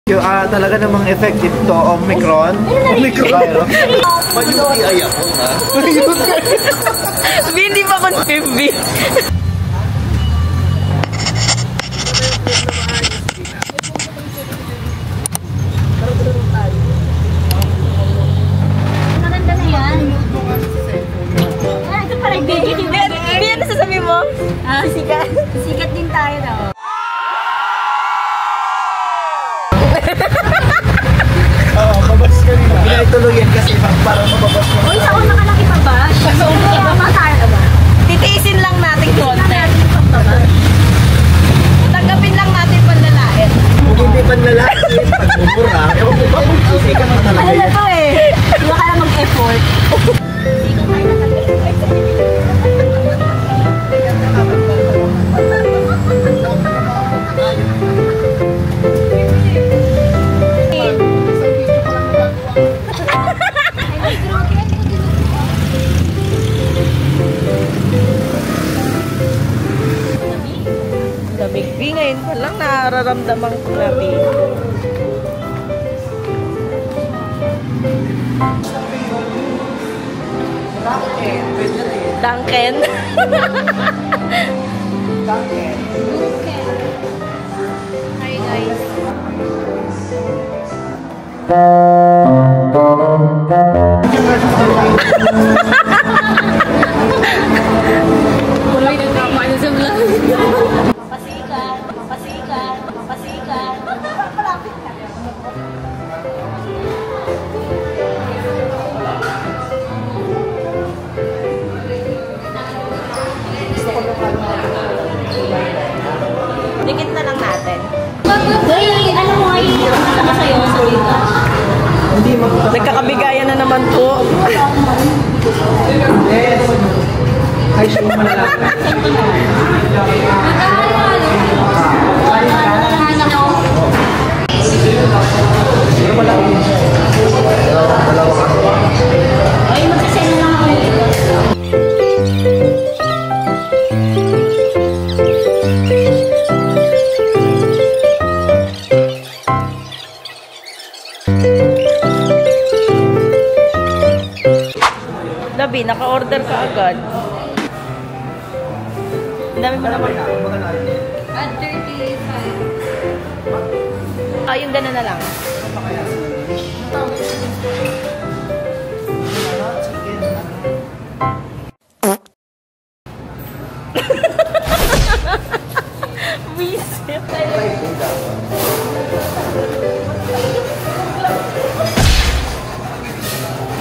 Talaga namang effective to, Omicron. Omicron. May-UTI ako, ha? Hindi pa confirm, B. Maganda na yan. Ito pala yung baby. B, ano sasabihin mo? Sikat. Sikat din tayo daw. Mabas ka rin. Pinaituloy yan kasi para mababas mo. Uy, sa una ka lang ipabash. Sa una ka lang tayo ba? Titiisin lang natin konti. Tanggapin lang natin panlalait. Kung hindi panlalait, pagmumura, ewan ko ba kung susikat na talaga Ano na yan. to eh? Hindi ka lang mag-effort. Sikat tayo na Lamig, B. Ngayon pa lang nararamdaman ko na, B. Duncan. Hi guys. Wala yung drama niya sa vlog. Mapasikat, mapasikat, mapasikat. Malapit ka. Dikit na lang natin. Uy, ano mo ay naka sa'yo sa dito? Nagkakabigayan na naman po. Yes. Ay, siya mo malalaman. Ay, magsasend na lang ako dito. Labi, naka-order ka agad. Ang dami mo naman. At 35. Yung gano'n na lang. Visit.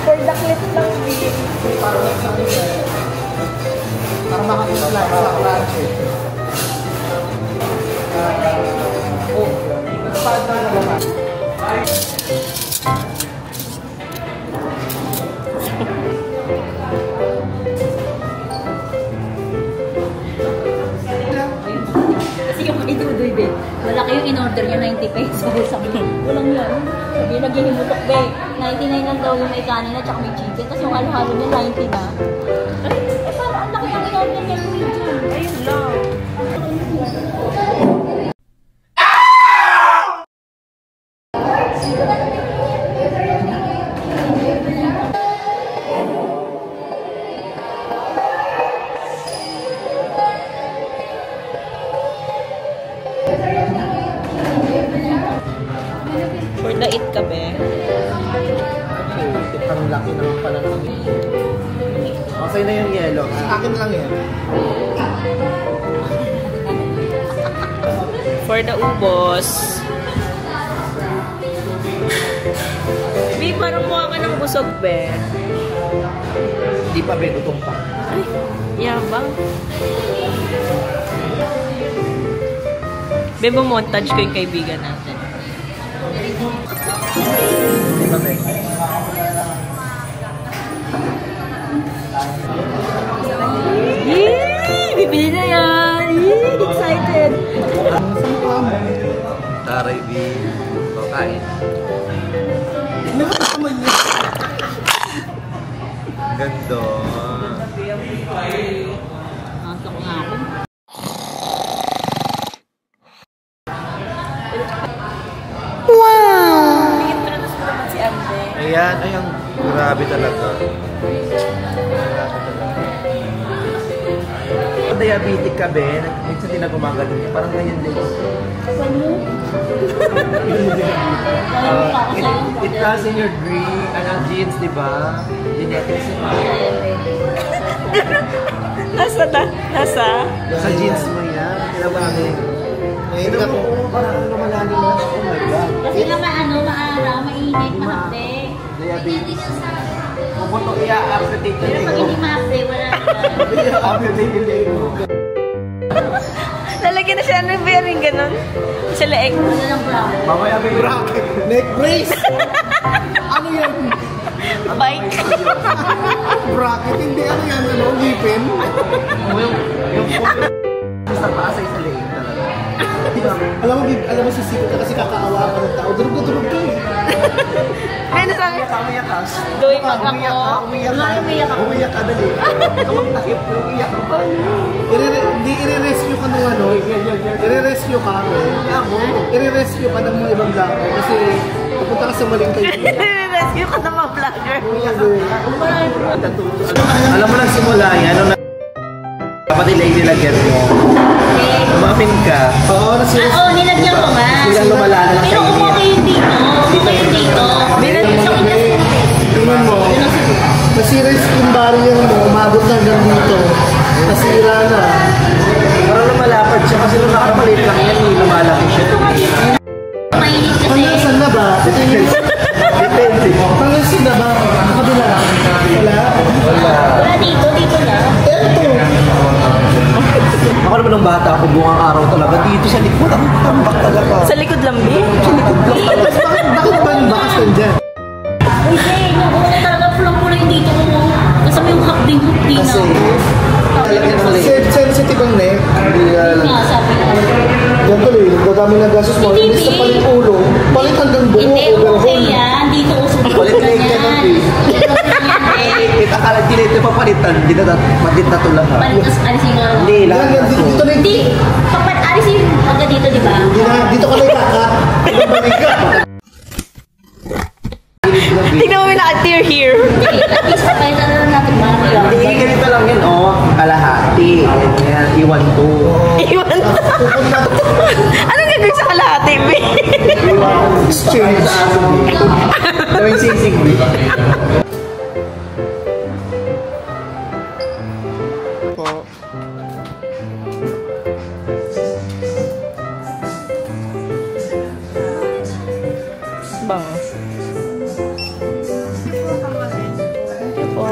For the clip lang, B. Para makakita sa clutch. Oh, nagpaad na naman. Kasi yung kay Dudoy, be, malaki yung in-order niya, 90 pesos. Sabi niya, walang yan. Sabi niya, naghihimutok, be. 99 lang daw yung may kanin at saka may chicken. Tapos yung halo-halo niya, 90 na. Eh, parang ang laki ng in-order niya, Luigi. Ayun lang. For the eat ka, be. Ang laki naman pala ng okay na yung yellow. Sa akin lang yan. For the ubos. Be, parang mukha ka ng busog, be. Di pa, be, gutom pa. Ay, yabang. Be, bumontage ko yung kaibigan natin. Di pa, be. Yee! Bibili na yan! Yee! Excited! Taray, B. Kain. Ganda. Nakasok nga ako. Wow! yan. Ayun. Grabe talaga. Kung diabetic ka, Ben, minsan din na gumagaling. Parang ganyan din. It runs in your genes, di ba? Genetics yun. Nasa? Sa genes mo yan. Kailangan ngayon ako, parang lumalalim na. Oh my God. Kasi nga maaraw, mainit, mahapde. Diabetes. Pupunto i-update Pero pag hindi mahapde, wala na. I-update yung leg mo. Lalagyan na siya ng bearing ganun. Sa leeg. Wala ng brown. Mamaya may bracket. Neck brace! Ano yan? Bike. Bracket? Hindi ano yan? Ano? Ngipin? Yung sa taas ay sa leeg talaga. Alam mo sisikot ka kasi kakaawa ka ng tao. Durog ka eh. Ano sabi? Umiyak ka. Doy pag ako. Umiyak ka dali. Kapag takip ko, umiyak ka pa. Hindi i-rescue ka ng ano. I-rescue ka. I-rescue ka ng mga ibang lako. Kasi pupunta ka sa maling kayo. Rescue ka ng mga vlogger. Alam mo lang simula yan. Dapat nilagyan mo. Umamin ka. Oo, nilagyan ko nga. Biglang lumala na lang Pero sa inyo. okay yung dito. Okay yung dito. Tingnan mo, nasira yung skin barrier mo, umabot na hanggang dito. Nasira na. Parang lumalapad siya kasi nung nakapalit lang yan, lumalaki siya. Mainit kasi. Saan na ba? Depende. Saan na ba? Nakabila lang. Wala. Wala dito na. Eto. Ako naman ng bata ako, buong araw talaga. Dito sa likod, ang tambak talaga. Sa likod lambi? Bakit ba yung bakas nandyan? Hindi, yung una talaga pulang-pulang dito ko. Kasama yung hapdi na. Kasi, talagang mali. Sensitive ang neck. Hindi Nga, sabi ko. Yan tuloy, dadami ng gasos mo. Hindi, Inis na palit ulo. Palit hanggang buo. Hindi, okay yan. Dito ko sumunod Palit ka leg ka yan. nun, Akala hindi na ito papalitan, hindi na matit na ito lahat. Palitas, alisin mo. Hindi, lahat na ito. Dito na Hindi, kapag alisin agad dito, di ba? Dito ka na ikakat. Balik ka. Tingnan mo yung naka-tear here. Hindi, at least palitan na natin Mario. Hindi, ganito lang yan, oh. Kalahati. Yan, iwan to. Iwan. Anong gagawin sa kalahati, be? Exchange. Gawin sisig, B. Bango. Thank you po.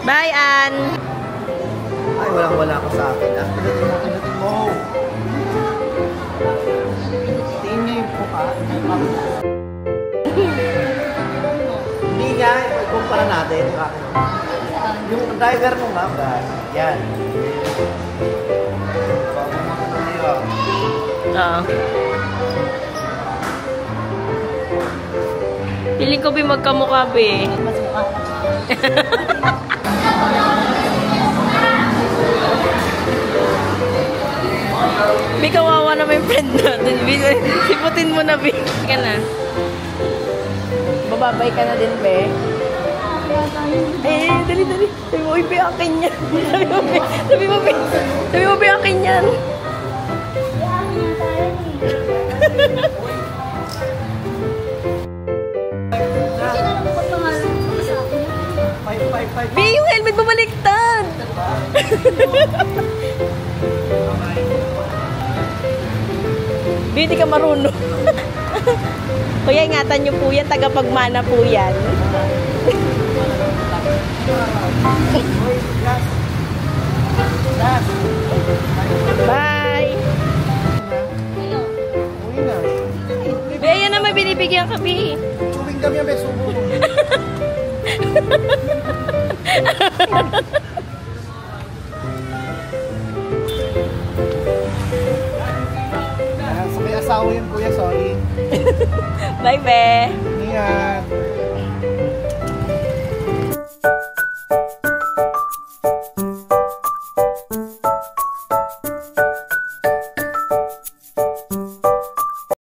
Bye, Ann. Ay, walang-wala ka sa akin. Ah, pinutin mo. Tingin niya yung puka. Hindi niya, ikumpara natin yung akin. Yung driver mo nga, yan. Oo. Piling ko, be, magkamukha, be. Mas mukha na. Be, kawawa naman yung friend natin, be. Siputin mo na, be. Ka na. Bababay ka na din, be. Eh, dali. Sabi mo, be, akin yan. Sabi mo, be, akin yan. Be, yung helmet mo baliktad. Be, di ka marunong. Kuya, ingatan niyo po yan. Tagapagmana po yan. Bye. Uwi na. Be, ayan naman binibigyan ka, Be. Chewing gum yan, beso mo. Sa may asawa yun, kuya, sorry. Bye, Be. Ingat.